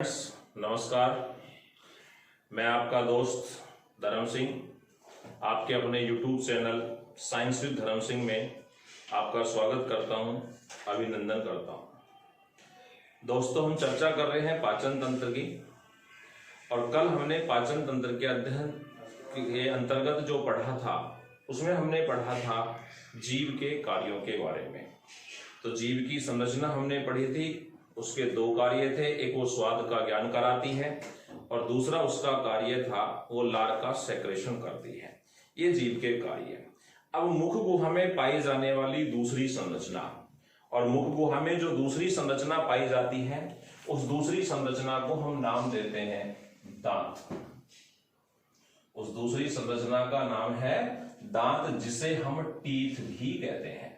नमस्कार। मैं आपका दोस्त धर्म सिंह आपके अपने YouTube चैनल साइंस विद धर्म सिंह में आपका स्वागत करता हूं, अभिनंदन करता हूं। दोस्तों, हम चर्चा कर रहे हैं पाचन तंत्र की, और कल हमने पाचन तंत्र के अध्ययन के अंतर्गत जो पढ़ा था उसमें हमने पढ़ा था जीव के कार्यों के बारे में। तो जीव की संरचना हमने पढ़ी थी, उसके दो कार्य थे, एक वो स्वाद का ज्ञान कराती है और दूसरा उसका कार्य था वो लार का सेक्रेशन करती है। ये जीव के कार्य। अब मुख गुहा में पाई जाने वाली दूसरी संरचना, और मुख गुहा में जो दूसरी संरचना पाई जाती है उस दूसरी संरचना को हम नाम देते हैं दांत। उस दूसरी संरचना का नाम है दांत, जिसे हम टीथ भी कहते हैं।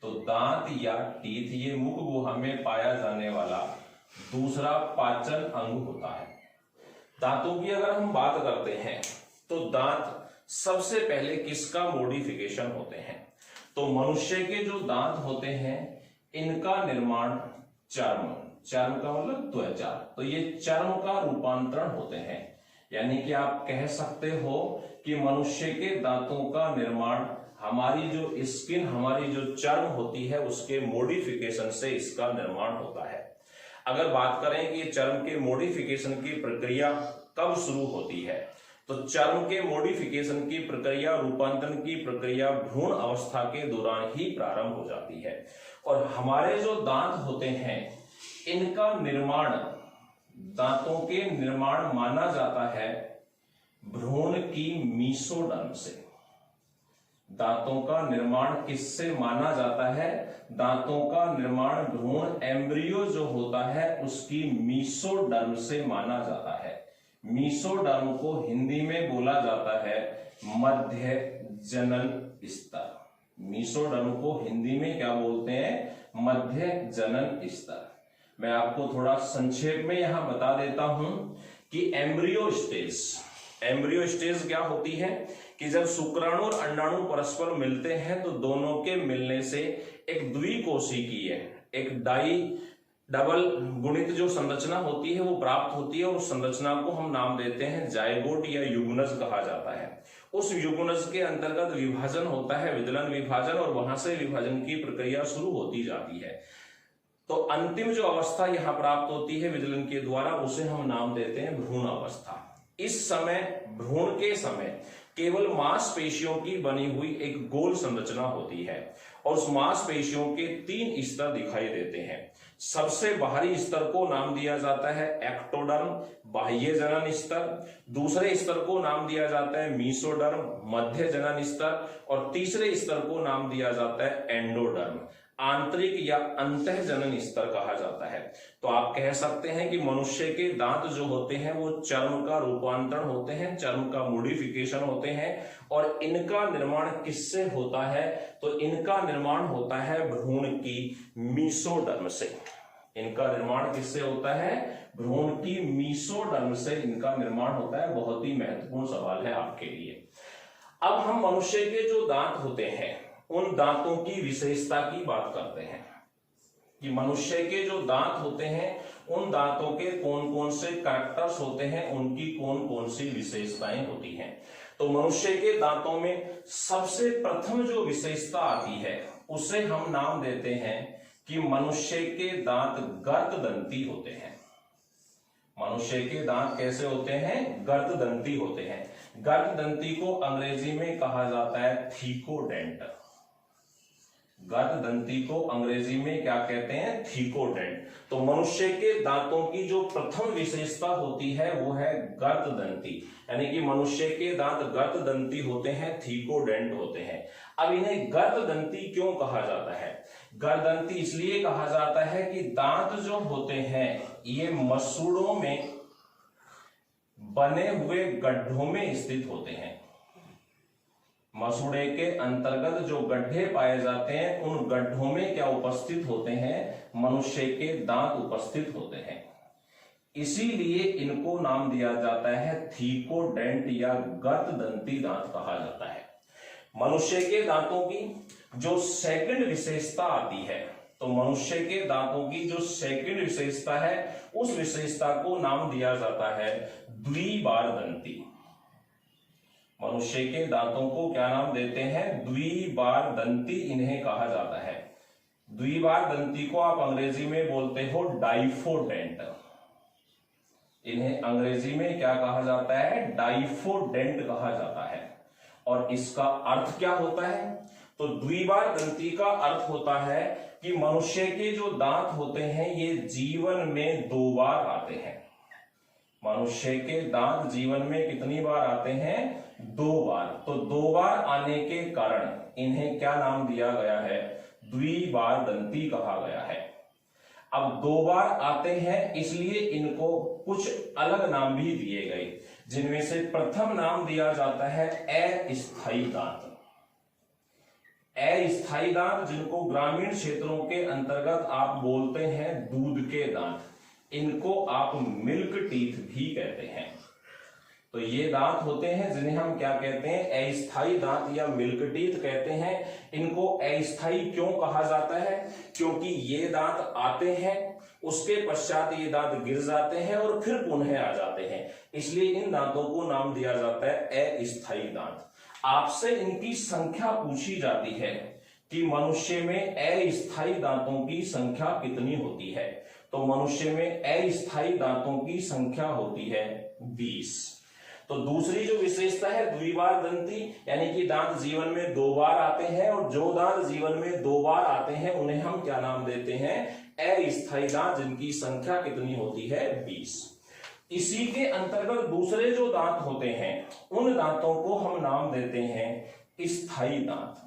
तो दांत या टीथ ये मुख गुहा में पाया जाने वाला दूसरा पाचन अंग होता है। दांतों की अगर हम बात करते हैं तो दांत सबसे पहले किसका मॉडिफिकेशन होते हैं? तो मनुष्य के जो दांत होते हैं इनका निर्माण चर्म का मतलब त्वचा, तो ये चर्म का रूपांतरण होते हैं। यानी कि आप कह सकते हो कि मनुष्य के दांतों का निर्माण हमारी जो स्किन, हमारी जो चर्म होती है उसके मॉडिफिकेशन से इसका निर्माण होता है। अगर बात करें कि चर्म के मॉडिफिकेशन की प्रक्रिया कब शुरू होती है, तो चर्म के मॉडिफिकेशन की प्रक्रिया, रूपांतरण की प्रक्रिया भ्रूण अवस्था के दौरान ही प्रारंभ हो जाती है। और हमारे जो दांत होते हैं इनका निर्माण, दांतों के निर्माण माना जाता है भ्रूण की मीसोडर्म से। दांतों का निर्माण किससे माना जाता है? दांतों का निर्माण भ्रूण एम्ब्रियो जो होता है उसकी मीसोडर्म से माना जाता है। मीसोडर्म को हिंदी में बोला जाता है मध्य जनन स्तर। मीसोडर्म को हिंदी में क्या बोलते हैं? मध्य जनन स्तर। मैं आपको थोड़ा संक्षेप में यहां बता देता हूं कि एम्ब्रियो स्टेज क्या होती है कि जब शुक्राणु और अंडाणु परस्पर मिलते हैं तो दोनों के मिलने से एक द्विकोशिकीय, एक डबल गुणित जो संरचना होती है वो प्राप्त होती है, और उस संरचना को हम नाम देते हैं जायगोट या युग्मनज कहा जाता है। उस युग्मनज के अंतर्गत विभाजन होता है, विदलन विभाजन, और वहां से विभाजन की प्रक्रिया शुरू होती जाती है। तो अंतिम जो अवस्था यहां प्राप्त होती है विदलन के द्वारा, उसे हम नाम देते हैं भ्रूण अवस्था। इस समय, भ्रूण के समय, केवल मांसपेशियों की बनी हुई एक गोल संरचना होती है, और उस मांसपेशियों के 3 स्तर दिखाई देते हैं। सबसे बाहरी स्तर को नाम दिया जाता है एक्टोडर्म, बाह्य जनन स्तर। दूसरे स्तर को नाम दिया जाता है मीसोडर्म, मध्य जनन स्तर। और तीसरे स्तर को नाम दिया जाता है एंडोडर्म, आंतरिक या अंतः जनन स्तर कहा जाता है। तो आप कह सकते हैं कि मनुष्य के दांत जो होते हैं वो चर्म का रूपांतरण होते हैं, चर्म का मॉडिफिकेशन होते हैं, और इनका निर्माण किससे होता है? तो इनका निर्माण होता है भ्रूण की मीसोडर्म से। इनका निर्माण किससे होता है? भ्रूण की मीसोडर्म से इनका निर्माण होता है। बहुत ही महत्वपूर्ण सवाल है आपके लिए। अब हम मनुष्य के जो दांत होते हैं उन दांतों की विशेषता की बात करते हैं कि मनुष्य के जो दांत होते हैं उन दांतों के कौन कौन से कैरेक्टर्स होते हैं, उनकी कौन कौन सी विशेषताएं होती हैं। तो मनुष्य के दांतों में सबसे प्रथम जो विशेषता आती है उसे हम नाम देते हैं कि मनुष्य के दांत गर्तदंती होते हैं। मनुष्य के दांत कैसे होते हैं? गर्तदंती होते हैं। गर्तदंती को अंग्रेजी में कहा जाता है थीकोडेंट। गर्तदंती को अंग्रेजी में क्या कहते हैं? थीकोडेंट। तो मनुष्य के दांतों की जो प्रथम विशेषता होती है वो है गर्तदंती, यानी कि मनुष्य के दांत गर्तदंती होते हैं, थीकोडेंट होते हैं। अब इन्हें गर्तदंती क्यों कहा जाता है? गर्तदंती इसलिए कहा जाता है कि दांत जो होते हैं ये मसूड़ों में बने हुए गड्ढों में स्थित होते हैं। मसूड़े के अंतर्गत जो गड्ढे पाए जाते हैं उन गड्ढों में क्या उपस्थित होते हैं? मनुष्य के दांत उपस्थित होते हैं। इसीलिए इनको नाम दिया जाता है थीकोडेंट या गर्तदंती दांत कहा जाता है। मनुष्य के दांतों की जो सेकंड विशेषता आती है तो मनुष्य के दांतों की जो सेकंड विशेषता है उस विशेषता को नाम दिया जाता है द्विबार दंती। मनुष्य के दांतों को क्या नाम देते हैं? द्विबार दंती इन्हें कहा जाता है। द्विबार दंती को आप अंग्रेजी में बोलते हो डाइफोडेंट। इन्हें अंग्रेजी में क्या कहा जाता है? डाइफोडेंट कहा जाता है। और इसका अर्थ क्या होता है? तो द्विबार दंती का अर्थ होता है कि मनुष्य के जो दांत होते हैं ये जीवन में 2 बार आते हैं। मनुष्य के दांत जीवन में कितनी बार आते हैं? 2 बार। तो 2 बार आने के कारण इन्हें क्या नाम दिया गया है? द्विबार दंती कहा गया है। अब 2 बार आते हैं इसलिए इनको कुछ अलग नाम भी दिए गए, जिनमें से प्रथम नाम दिया जाता है अस्थायी दांत। अस्थायी दांत जिनको ग्रामीण क्षेत्रों के अंतर्गत आप बोलते हैं दूध के दांत, इनको आप मिल्क टीथ भी कहते हैं। तो ये दांत होते हैं जिन्हें हम क्या कहते हैं? अस्थायी दांत या मिल्क टीथ कहते हैं। इनको अस्थायी क्यों कहा जाता है? क्योंकि ये दांत आते हैं, उसके पश्चात ये दांत गिर जाते हैं और फिर पुनः आ जाते हैं, इसलिए इन दांतों को नाम दिया जाता है अस्थायी दांत। आपसे इनकी संख्या पूछी जाती है कि मनुष्य में अस्थायी दांतों की संख्या कितनी होती है? तो मनुष्य में अस्थायी दांतों की संख्या होती है 20। तो दूसरी जो विशेषता है द्विबार दंती, यानी कि दांत जीवन में 2 बार आते हैं, और जो दांत जीवन में 2 बार आते हैं उन्हें हम क्या नाम देते हैं? अस्थायी दांत, जिनकी संख्या कितनी होती है? 20। इसी के अंतर्गत दूसरे जो दांत होते हैं उन दांतों को हम नाम देते हैं स्थायी दांत।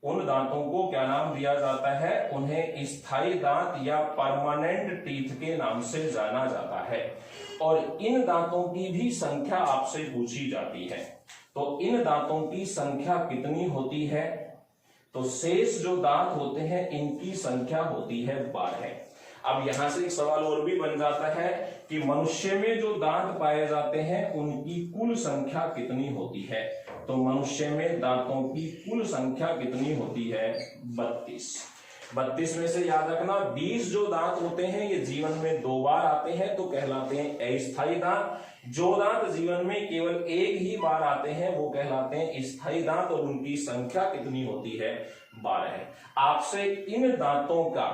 उन दांतों को क्या नाम दिया जाता है? उन्हें स्थायी दांत या परमानेंट टीथ के नाम से जाना जाता है। और इन दांतों की भी संख्या आपसे पूछी जाती है। तो इन दांतों की संख्या कितनी होती है? तो शेष जो दांत होते हैं इनकी संख्या होती है 12। अब यहां से एक सवाल और भी बन जाता है कि मनुष्य में जो दांत पाए जाते हैं उनकी कुल संख्या कितनी होती है? तो मनुष्य में दांतों की कुल संख्या कितनी होती है? 32। 32 में से याद रखना 20 जो दांत होते हैं ये जीवन में 2 बार आते हैं तो कहलाते हैं अस्थायी दांत। जो दांत जीवन में केवल 1 ही बार आते हैं वो कहलाते हैं स्थायी दांत, और उनकी संख्या कितनी होती है? 12। आपसे इन दांतों का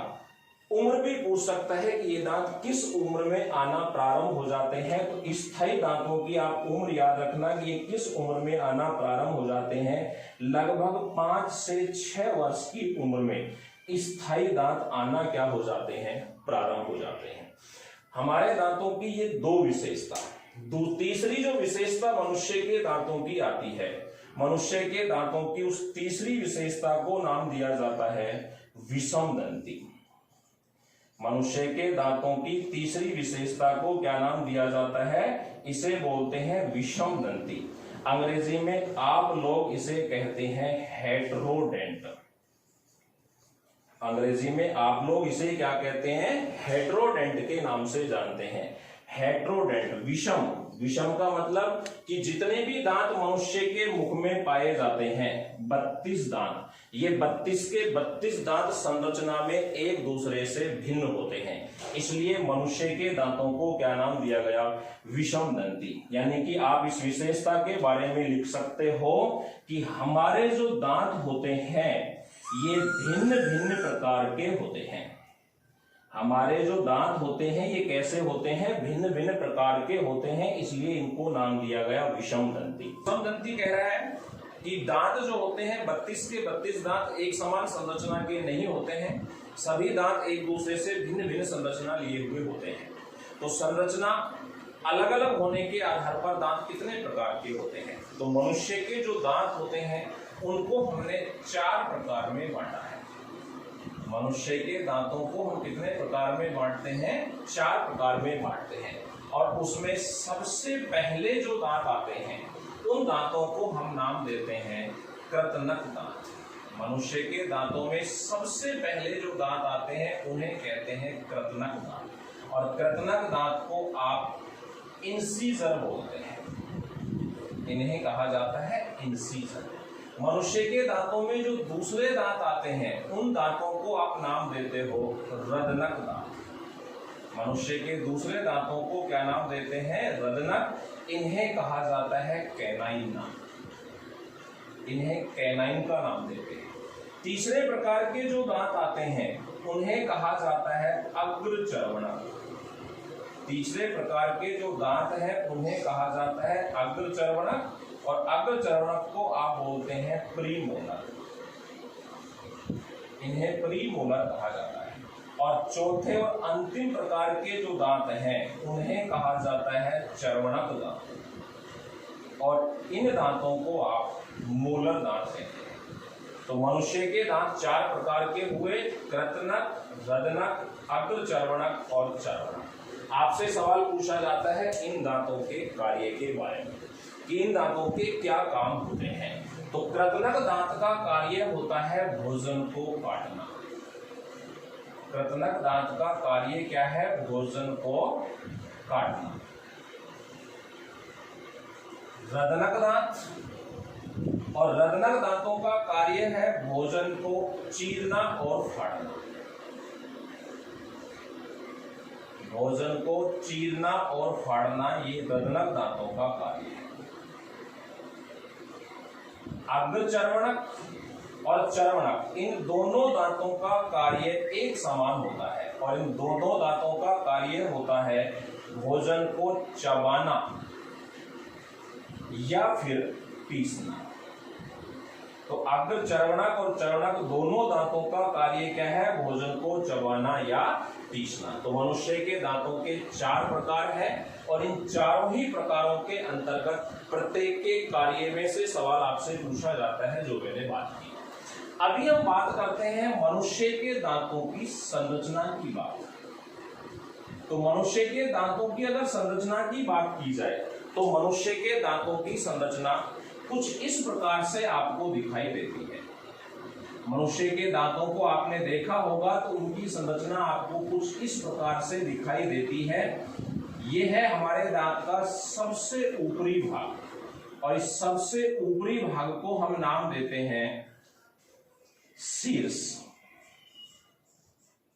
उम्र भी पूछ सकता है कि ये दांत किस उम्र में आना प्रारंभ हो जाते हैं। तो स्थायी दांतों की आप उम्र याद रखना कि ये किस उम्र में आना प्रारंभ हो जाते हैं। लगभग 5 से 6 वर्ष की उम्र में स्थायी दांत आना क्या हो जाते हैं? प्रारंभ हो जाते हैं। हमारे दांतों की ये 2 विशेषता। तीसरी जो विशेषता मनुष्य के दांतों की आती है, मनुष्य के दांतों की उस तीसरी विशेषता को नाम दिया जाता है विषम दंती। मनुष्य के दांतों की तीसरी विशेषता को क्या नाम दिया जाता है? इसे बोलते हैं विषम दंती। अंग्रेजी में आप लोग इसे कहते हैं हेटेरोडेंट। अंग्रेजी में आप लोग इसे क्या कहते हैं? हेटेरोडेंट के नाम से जानते हैं। हेटेरोडेंट, विषम। विषम का मतलब कि जितने भी दांत मनुष्य के मुख में पाए जाते हैं 32 दांत, ये 32 के 32 दांत संरचना में एक दूसरे से भिन्न होते हैं, इसलिए मनुष्य के दांतों को क्या नाम दिया गया? विषम दंती। यानी कि आप इस विशेषता के बारे में लिख सकते हो कि हमारे जो दांत होते हैं ये भिन्न भिन्न प्रकार के होते हैं। हमारे जो दांत होते हैं ये कैसे होते हैं? भिन्न भिन्न प्रकार के होते हैं, इसलिए इनको नाम दिया गया विषम दंती। विषम दंती कह रहा है कि दांत जो होते हैं 32 के 32 दांत एक समान संरचना के नहीं होते हैं। सभी दांत एक दूसरे से भिन्न भिन्न संरचना लिए हुए होते हैं। तो संरचना अलग अलग होने के आधार पर दांत कितने प्रकार के होते हैं? तो मनुष्य के जो दांत होते हैं उनको हमने 4 प्रकार में बांटा है। मनुष्य के दांतों को हम कितने प्रकार में बांटते हैं? 4 प्रकार में बांटते हैं। और उसमें सबसे पहले जो दांत आते हैं उन दांतों को हम नाम देते हैं कृतनक दांत। मनुष्य के दांतों में सबसे पहले जो दांत आते हैं उन्हें कहते हैं कृतनक दांत। और कृतनक दांत को आप इंसीजर बोलते हैं, इन्हें कहा जाता है इंसीजर। मनुष्य के दांतों में जो दूसरे दांत आते हैं उन दांतों को आप नाम देते हो रदनक दांत। मनुष्य के दूसरे दांतों को क्या नाम देते हैं? रदनक। इन्हें कहा जाता है कैनाइन नाम। इन्हें कैनाइन का नाम देते हैं। तीसरे प्रकार के जो दांत आते हैं उन्हें कहा जाता है अग्रचर्वणक। तीसरे प्रकार के जो दांत हैं उन्हें कहा जाता है अग्रचर्वणक, और अग्रचर्वणक को आप बोलते हैं प्रीमोलर। इन्हें प्रीमोलर कहा जाता है। और चौथे और अंतिम प्रकार के जो दांत हैं उन्हें कहा जाता है चर्वणक दांत, और इन दांतों को आप मोलर दांत कहते हैं। तो मनुष्य के दांत 4 प्रकार के हुए: कृतनक, रदनक, अग्रचर्वणक और चर्वणक। आपसे सवाल पूछा जाता है इन दांतों के कार्य के बारे में कि इन दांतों के क्या काम होते हैं। तो कृतनक दांत का कार्य होता है भोजन को काटना। कृतनक दांत का कार्य क्या है? भोजन को काटना। रदनक दांत और रदनक दांतों का कार्य है भोजन को चीरना और फाड़ना। भोजन को चीरना और फाड़ना ये रदनक दांतों का कार्य है। अग्रचर्वणक और चर्वणक इन दोनों दांतों का कार्य एक समान होता है, और इन दोनों दांतों का कार्य होता है भोजन को चबाना या फिर पीसना। तो अग्रचर्वणक और चर्वणक दोनों दांतों का कार्य क्या है? भोजन को चबाना या पीसना। तो मनुष्य के दांतों के 4 प्रकार हैं, और इन चारों ही प्रकारों के अंतर्गत प्रत्येक के कार्य में से सवाल आपसे पूछा जाता है, जो मैंने बात की। अभी हम बात करते हैं मनुष्य के दांतों की संरचना की बात। तो मनुष्य के दांतों की अगर संरचना की बात की जाए तो मनुष्य के दांतों की संरचना कुछ इस प्रकार से आपको दिखाई देती है। मनुष्य के दांतों को आपने देखा होगा तो उनकी संरचना आपको कुछ इस प्रकार से दिखाई देती है। यह है हमारे दांत का सबसे ऊपरी भाग, और इस सबसे ऊपरी भाग को हम नाम देते हैं शीर्ष,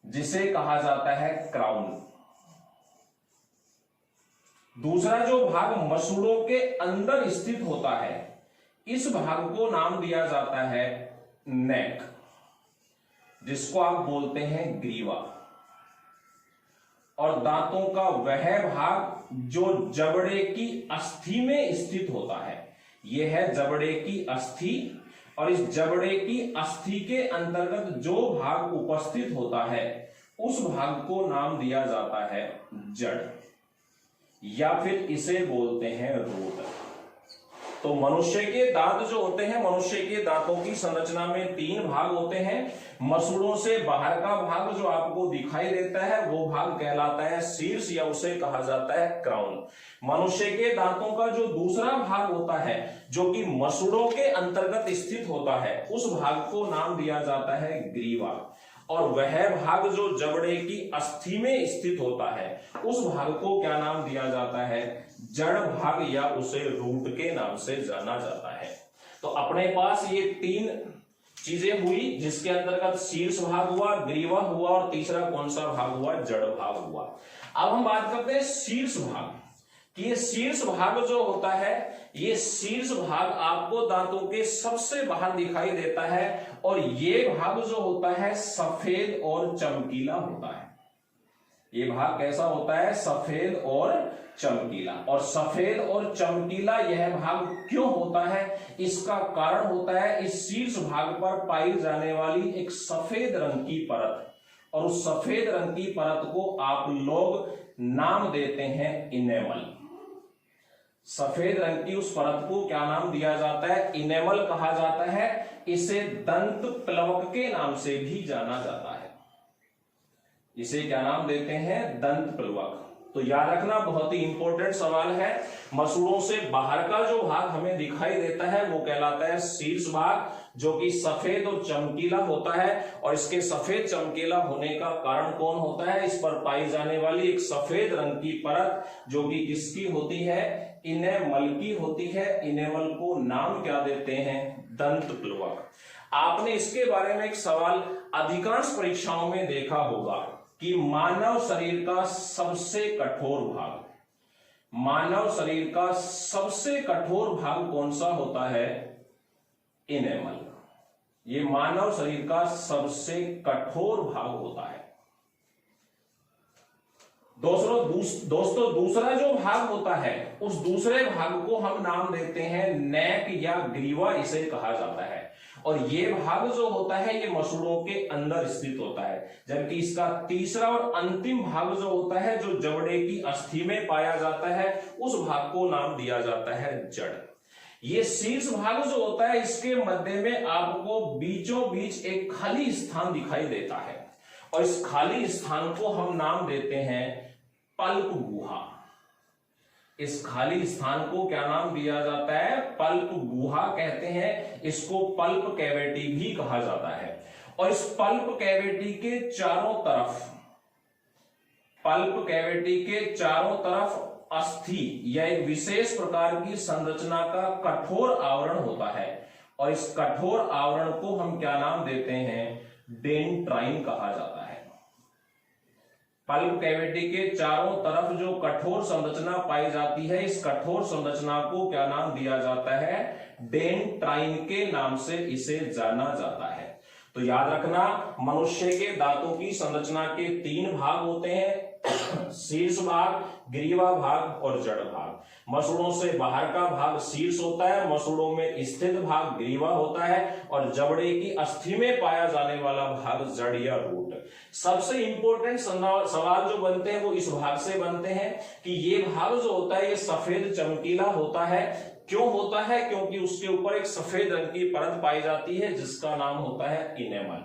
जिसे कहा जाता है क्राउन। दूसरा जो भाग मसूड़ों के अंदर स्थित होता है, इस भाग को नाम दिया जाता है नेक, जिसको आप बोलते हैं ग्रीवा। और दांतों का वह भाग जो जबड़े की अस्थि में स्थित होता है, यह है जबड़े की अस्थि, और इस जबड़े की अस्थि के अंतर्गत जो भाग उपस्थित होता है उस भाग को नाम दिया जाता है जड़, या फिर इसे बोलते हैं रूट। तो मनुष्य के दांत जो होते हैं, मनुष्य के दांतों की संरचना में 3 भाग होते हैं। मसूड़ों से बाहर का भाग जो आपको दिखाई देता है वो भाग कहलाता है शीर्ष, या उसे कहा जाता है क्राउन। मनुष्य के दांतों का जो दूसरा भाग होता है जो कि मसूड़ों के अंतर्गत स्थित होता है, उस भाग को नाम दिया जाता है ग्रीवा। और वह भाग जो जबड़े की अस्थि में स्थित होता है उस भाग को क्या नाम दिया जाता है? जड़ भाग, या उसे रूट के नाम से जाना जाता है। तो अपने पास ये 3 चीजें हुई, जिसके अंतर्गत शीर्ष भाग हुआ, ग्रीवा हुआ, और तीसरा कौन सा भाग हुआ? जड़ भाग हुआ। अब हम बात करते हैं शीर्ष भाग कि ये शीर्ष भाग जो होता है, ये शीर्ष भाग आपको दांतों के सबसे बाहर दिखाई देता है, और ये भाग जो होता है सफेद और चमकीला होता है। ये भाग कैसा होता है? सफेद और चमकीला। और सफेद और चमकीला यह भाग क्यों होता है? इसका कारण होता है इस शीर्ष भाग पर पाई जाने वाली एक सफेद रंग की परत, और उस सफेद रंग की परत को आप लोग नाम देते हैं इनेमल। सफेद रंग की उस परत को क्या नाम दिया जाता है? इनेमल कहा जाता है। इसे दंत प्लवक के नाम से भी जाना जाता है। इसे क्या नाम देते हैं? दंत प्लवक। तो याद रखना, बहुत ही इंपॉर्टेंट सवाल है। मसूड़ों से बाहर का जो भाग हमें दिखाई देता है वो कहलाता है शीर्ष भाग, जो कि सफेद और चमकीला होता है। और इसके सफेद चमकीला होने का कारण कौन होता है? इस पर पाई जाने वाली एक सफेद रंग की परत, जो कि किसकी होती है? इनेमल की होती है। इनेमल को नाम क्या देते हैं? दंत प्लवक। आपने इसके बारे में एक सवाल अधिकांश परीक्षाओं में देखा होगा कि मानव शरीर का सबसे कठोर भाग, मानव शरीर का सबसे कठोर भाग कौन सा होता है? इनेमल। ये मानव शरीर का सबसे कठोर भाग होता है। दोस्तों दूसरा जो भाग होता है, उस दूसरे भाग को हम नाम देते हैं नेक या ग्रीवा, इसे कहा जाता है। और ये भाग जो होता है ये मसूड़ों के अंदर स्थित होता है। जबकि इसका तीसरा और अंतिम भाग जो होता है, जो जबड़े की अस्थि में पाया जाता है, उस भाग को नाम दिया जाता है जड़। ये शीर्ष भाग जो होता है, इसके मध्य में आपको बीचों बीच एक खाली स्थान दिखाई देता है, और इस खाली स्थान को हम नाम देते हैं पल्प गुहा। इस खाली स्थान को क्या नाम दिया जाता है? पल्प गुहा कहते हैं। इसको पल्प कैविटी भी कहा जाता है। और इस पल्प कैविटी के चारों तरफ, पल्प कैविटी के चारों तरफ अस्थि या एक विशेष प्रकार की संरचना का कठोर आवरण होता है, और इस कठोर आवरण को हम क्या नाम देते हैं? डेंट्राइन कहा जाता है। पल्प कैविटी के चारों तरफ जो कठोर संरचना पाई जाती है, इस कठोर संरचना को क्या नाम दिया जाता है? डेंट्राइन के नाम से इसे जाना जाता है। तो याद रखना, मनुष्य के दांतों की संरचना के 3 भाग होते हैं, शीर्ष भाग, ग्रीवा भाग और जड़ भाग। मसूड़ों से बाहर का भाग शीर्ष होता है, मसूड़ों में स्थित भाग ग्रीवा होता है, और जबड़े की अस्थि में पाया जाने वाला भाग जड़ या रूट। सबसे इंपॉर्टेंट सवाल जो बनते हैं वो इस भाग से बनते हैं कि ये भाग जो होता है ये सफेद चमकीला होता है। क्यों होता है? क्योंकि उसके ऊपर एक सफेद रंग की परत पाई जाती है जिसका नाम होता है इनेमल,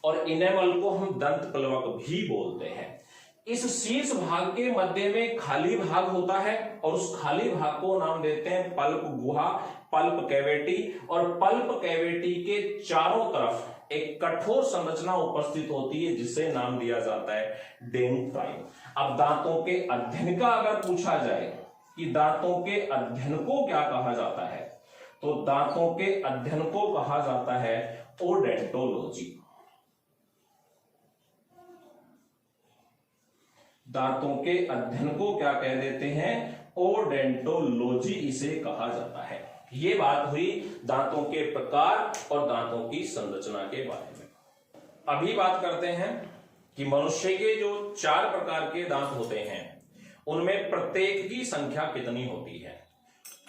और इनेमल को हम दंत प्लवक भी बोलते हैं। इस शीर्ष भाग के मध्य में खाली भाग होता है, और उस खाली भाग को नाम देते हैं पल्प गुहा, पल्प कैविटी। और पल्प कैविटी के चारों तरफ एक कठोर संरचना उपस्थित होती है जिसे नाम दिया जाता है डेंट्राइन। अब दांतों के अध्ययन का अगर पूछा जाए कि दांतों के अध्ययन को क्या कहा जाता है, तो दांतों के अध्ययन को कहा जाता है ओडेंटोलॉजी। दांतों के अध्ययन को क्या कह देते हैं? ओडेंटोलॉजी इसे कहा जाता है। ये बात हुई दांतों के प्रकार और दांतों की संरचना के बारे में। अभी बात करते हैं कि मनुष्य के जो 4 प्रकार के दांत होते हैं, उनमें प्रत्येक की संख्या कितनी होती है?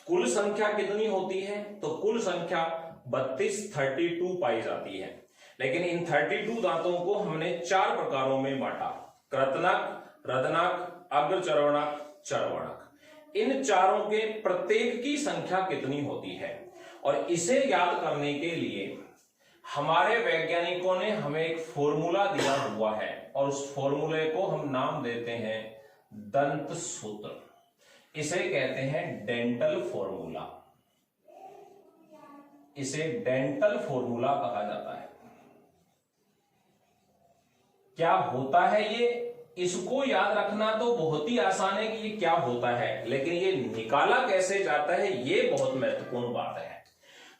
कुल संख्या कितनी होती है? तो कुल संख्या 32 पाई जाती है। लेकिन इन 32 दांतों को हमने 4 प्रकारों में बांटा: कृतनक, रदनक, अग्रचर्वणक, चर्वणक। इन चारों के प्रत्येक की संख्या कितनी होती है? और इसे याद करने के लिए हमारे वैज्ञानिकों ने हमें एक फॉर्मूला दिया हुआ है, और उस फॉर्मूले को हम नाम देते हैं दंत सूत्र। इसे कहते हैं डेंटल फॉर्मूला। इसे डेंटल फॉर्मूला कहा जाता है। क्या होता है ये? इसको याद रखना तो बहुत ही आसान है कि ये क्या होता है, लेकिन ये निकाला कैसे जाता है ये बहुत महत्वपूर्ण बात है।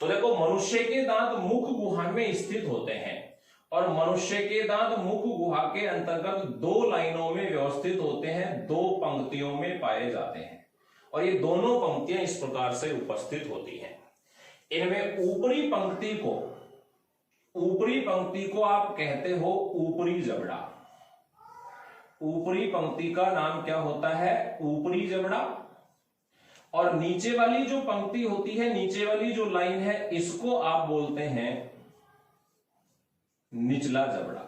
तो देखो, मनुष्य के दांत मुख गुहा में स्थित होते हैं, और मनुष्य के दांत मुख गुहा के अंतर्गत 2 लाइनों में व्यवस्थित होते हैं, 2 पंक्तियों में पाए जाते हैं। और ये दोनों पंक्तियां इस प्रकार से उपस्थित होती हैं। इनमें ऊपरी पंक्ति को आप कहते हो ऊपरी जबड़ा। ऊपरी पंक्ति का नाम क्या होता है? ऊपरी जबड़ा। और नीचे वाली जो पंक्ति होती है, नीचे वाली जो लाइन है, इसको आप बोलते हैं निचला जबड़ा।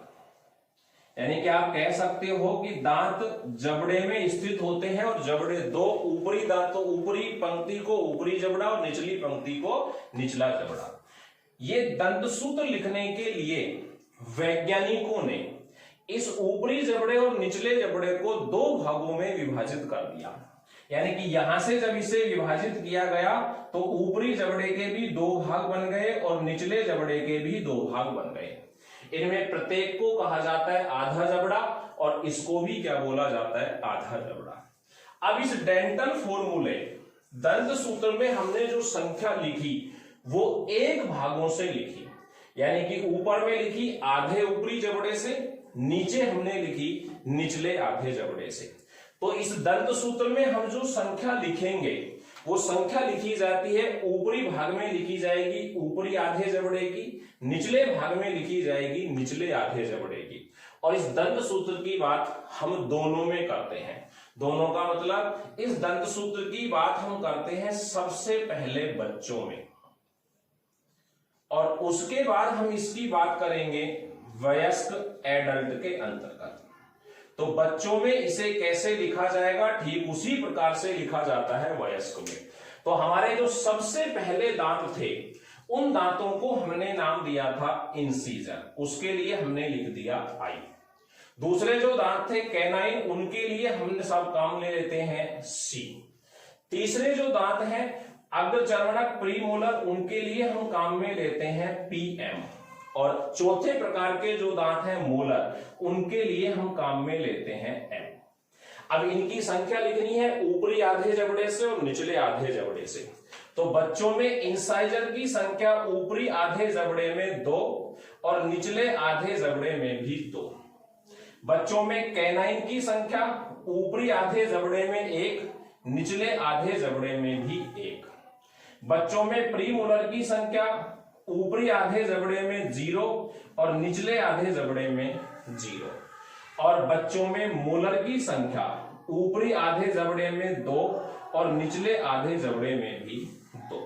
यानी कि आप कह सकते हो कि दांत जबड़े में स्थित होते हैं, और जबड़े 2 ऊपरी दांत, तो ऊपरी पंक्ति को ऊपरी जबड़ा और निचली पंक्ति को निचला जबड़ा। ये दंत सूत्र लिखने के लिए वैज्ञानिकों ने इस ऊपरी जबड़े और निचले जबड़े को 2 भागों में विभाजित कर दिया। यानी कि यहां से जब इसे विभाजित किया गया तो ऊपरी जबड़े के भी 2 भाग बन गए और निचले जबड़े के भी 2 भाग बन गए। इनमें प्रत्येक को कहा जाता है आधा जबड़ा, और इसको भी क्या बोला जाता है? आधा जबड़ा। अब इस डेंटल फॉर्मूले दंत सूत्र में हमने जो संख्या लिखी वो एक भागों से लिखी, यानी कि ऊपर में लिखी आधे ऊपरी जबड़े से, नीचे हमने लिखी निचले आधे जबड़े से। तो इस दंत सूत्र में हम जो संख्या लिखेंगे वो संख्या लिखी जाती है ऊपरी भाग में लिखी जाएगी ऊपरी आधे जबड़े की, निचले भाग में लिखी जाएगी निचले आधे जबड़े की। और इस दंत सूत्र की बात हम दोनों में करते हैं। दोनों का मतलब इस दंत सूत्र की बात हम करते हैं सबसे पहले बच्चों में, और उसके बाद हम इसकी बात करेंगे वयस्क एडल्ट के अंतर्गत। तो बच्चों में इसे कैसे लिखा जाएगा, ठीक उसी प्रकार से लिखा जाता है वयस्क में। तो हमारे जो सबसे पहले दांत थे उन दांतों को हमने नाम दिया था इंसीजर, उसके लिए हमने लिख दिया आई। दूसरे जो दांत थे कैनाइन, उनके लिए हमने सब काम ले लेते हैं सी। तीसरे जो दांत हैं अग्रचर्वणक प्रीमोलर, उनके लिए हम काम में लेते हैं पीएम। और चौथे प्रकार के जो दांत हैं मोलर, उनके लिए हम काम में लेते हैं एम। अब इनकी संख्या लिखनी है ऊपरी आधे जबड़े से और निचले आधे जबड़े से। तो बच्चों में इंसाइजर की संख्या ऊपरी आधे जबड़े में 2 और निचले आधे जबड़े में भी 2। बच्चों में कैनाइन की संख्या ऊपरी आधे जबड़े में 1, निचले आधे जबड़े में भी 1। बच्चों में प्रीमोलर की संख्या ऊपरी आधे जबड़े में 0 और निचले आधे जबड़े में 0। और बच्चों में मोलर की संख्या ऊपरी आधे जबड़े में 2 और निचले आधे जबड़े में भी 2।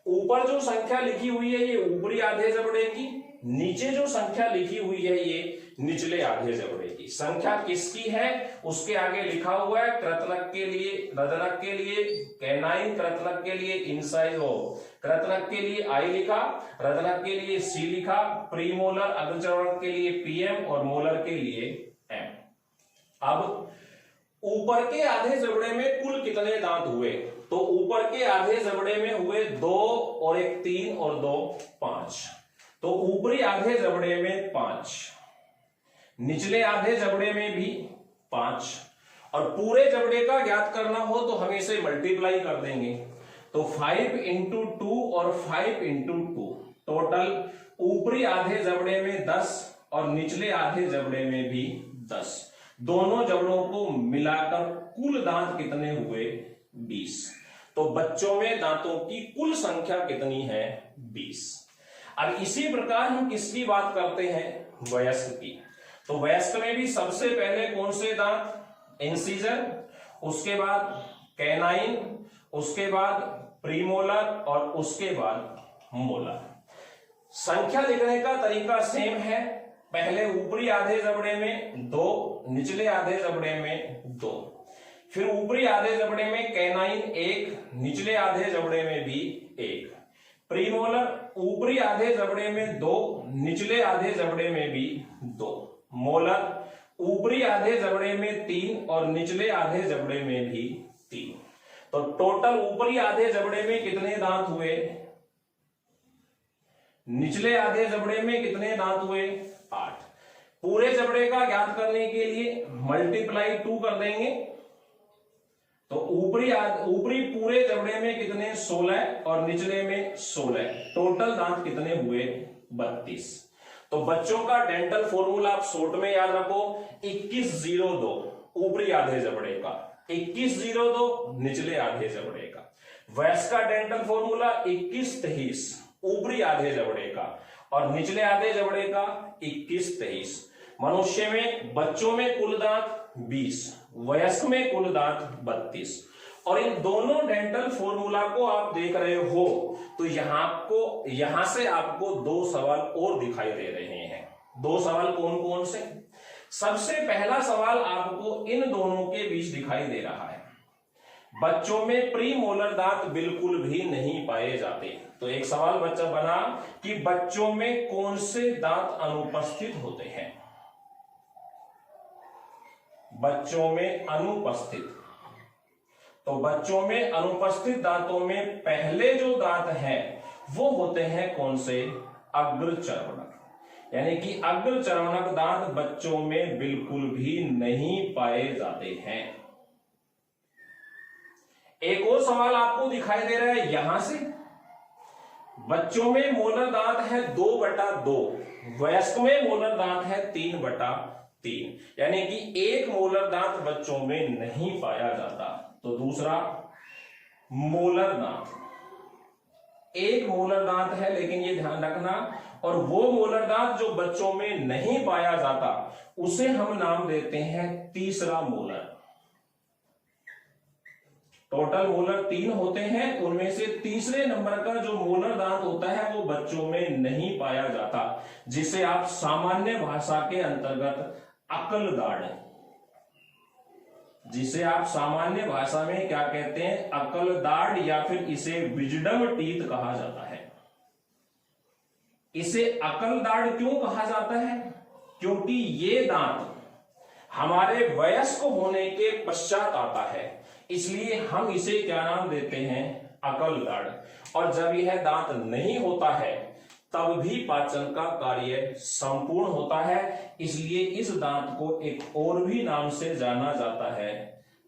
ऊपर जो संख्या लिखी हुई है ये ऊपरी आधे जबड़े की, नीचे जो संख्या लिखी हुई है ये निचले आधे जबड़े की। संख्या किसकी है उसके आगे लिखा हुआ है कृतनक के लिए, रजनक के लिए कैनाइन, कृतनक के लिए इंसाइजो, कृतनक के लिए आई लिखा, रजनक के लिए सी लिखा, प्रीमोलर अग्रचर्वणक के लिए पीएम और मोलर के लिए एम। अब ऊपर के आधे जबड़े में कुल कितने दांत हुए, तो ऊपर के आधे जबड़े में हुए 2 और 1 3 और 2 5। तो ऊपरी आधे जबड़े में 5, निचले आधे जबड़े में भी 5, और पूरे जबड़े का ज्ञात करना हो तो हम इसे मल्टीप्लाई कर देंगे। तो 5 इंटू 2 और 5 इंटू 2, टोटल ऊपरी आधे जबड़े में 10 और निचले आधे जबड़े में भी 10। दोनों जबड़ों को मिलाकर कुल दांत कितने हुए 20। तो बच्चों में दांतों की कुल संख्या कितनी है 20। अब इसी प्रकार हम किसकी बात करते हैं वयस्क की। तो वयस्क में भी सबसे पहले कौन से दांत, इंसीजर, उसके बाद कैनाइन, उसके बाद प्रीमोलर और उसके बाद मोलर। संख्या लिखने का तरीका सेम है, पहले ऊपरी आधे जबड़े में 2, निचले आधे जबड़े में 2, फिर ऊपरी आधे जबड़े में कैनाइन 1, निचले आधे जबड़े में भी 1, प्रीमोलर ऊपरी आधे जबड़े में 2, निचले आधे जबड़े में भी 2, मोलर ऊपरी आधे जबड़े में 3 और निचले आधे जबड़े में भी 3। तो टोटल ऊपरी आधे जबड़े में कितने दांत हुए, निचले आधे जबड़े में कितने दांत हुए 8। पूरे जबड़े का ज्ञात करने के लिए मल्टीप्लाई 2 कर देंगे। तो ऊपरी पूरे जबड़े में कितने 16 और निचले में 16, टोटल दांत कितने हुए 32। तो बच्चों का डेंटल फॉर्मूला आप शॉर्ट में याद रखो 2102 ऊपरी आधे जबड़े का, 2102 निचले आधे जबड़े का। वयस्क का डेंटल फॉर्मूला 2123 ऊपरी आधे जबड़े का और निचले आधे जबड़े का 2123। मनुष्य में बच्चों में कुल दांत 20, वयस्क में कुल दांत 32। और इन दोनों डेंटल फॉर्मूला को आप देख रहे हो तो यहां से आपको 2 सवाल और दिखाई दे रहे हैं। 2 सवाल कौन कौन से। सबसे पहला सवाल आपको इन दोनों के बीच दिखाई दे रहा है, बच्चों में प्रीमोलर दांत बिल्कुल भी नहीं पाए जाते। तो एक सवाल बच्चा बना कि बच्चों में कौन से दांत अनुपस्थित होते हैं। बच्चों में अनुपस्थित, तो बच्चों में अनुपस्थित दांतों में पहले जो दांत हैं वो होते हैं कौन से, अग्रचर्वणक। यानी कि अग्रचर्वणक दांत बच्चों में बिल्कुल भी नहीं पाए जाते हैं। एक और सवाल आपको दिखाई दे रहा है यहां से, बच्चों में मोलर दांत है 2/2, वयस्क में मोलर दांत है 3/3, यानी कि एक मोलर दांत बच्चों में नहीं पाया जाता। तो दूसरा मोलर दांत, एक मोलर दांत है, लेकिन ये ध्यान रखना, और वो मोलर दांत जो बच्चों में नहीं पाया जाता उसे हम नाम देते हैं तीसरा मोलर। टोटल मोलर 3 होते हैं, उनमें से तीसरे नंबर का जो मोलर दांत होता है वो बच्चों में नहीं पाया जाता, जिसे आप सामान्य भाषा के अंतर्गत अकल दाढ़, जिसे आप सामान्य भाषा में क्या कहते हैं, अकल दाढ़, या फिर इसे विजडम टीथ कहा जाता है। इसे अकल दाढ़ क्यों कहा जाता है? क्योंकि ये दांत हमारे वयस्क होने के पश्चात आता है, इसलिए हम इसे क्या नाम देते हैं, अकल दाढ़। और जब यह दांत नहीं होता है तब भी पाचन का कार्य संपूर्ण होता है, इसलिए इस दांत को एक और भी नाम से जाना जाता है,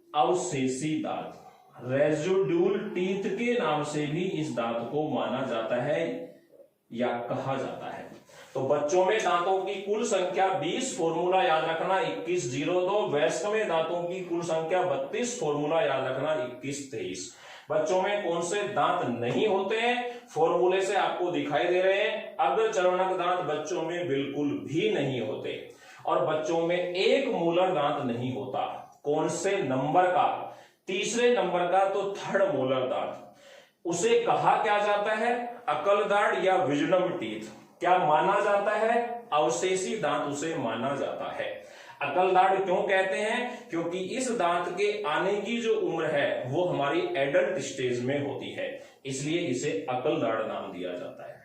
अवशेषी दांत, रेजिड्यूल टीथ के नाम से भी इस दांत को माना जाता है या कहा जाता है। तो बच्चों में दांतों की कुल संख्या 20, फॉर्मूला याद रखना 2102। वयस्क में दांतों की कुल संख्या 32, फॉर्मूला याद रखना 2123। बच्चों में कौन से दांत नहीं होते हैं, फॉर्मूले से आपको दिखाई दे रहे हैं। अग्रचरणक दांत बच्चों में बिल्कुल भी नहीं होते, और बच्चों में एक मोलर दांत नहीं होता। कौन से नंबर का? तीसरे नंबर का, तो थर्ड मोलर दांत। उसे कहा क्या जाता है, अकल दाढ़ या विजडम टीथ। क्या माना जाता है? अवशेषी दांत उसे माना जाता है। अकल दाढ़ क्यों कहते हैं? क्योंकि इस दांत के आने की जो उम्र है वो हमारी एडल्ट स्टेज में होती है, इसलिए इसे अकल दाढ़ नाम दिया जाता है।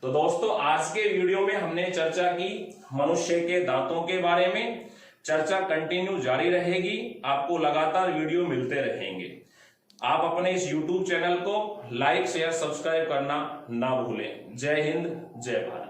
तो दोस्तों, आज के वीडियो में हमने चर्चा की मनुष्य के दांतों के बारे में। चर्चा कंटिन्यू जारी रहेगी, आपको लगातार वीडियो मिलते रहेंगे। आप अपने इस YouTube चैनल को लाइक, शेयर, सब्सक्राइब करना ना भूलें। जय हिंद, जय भारत।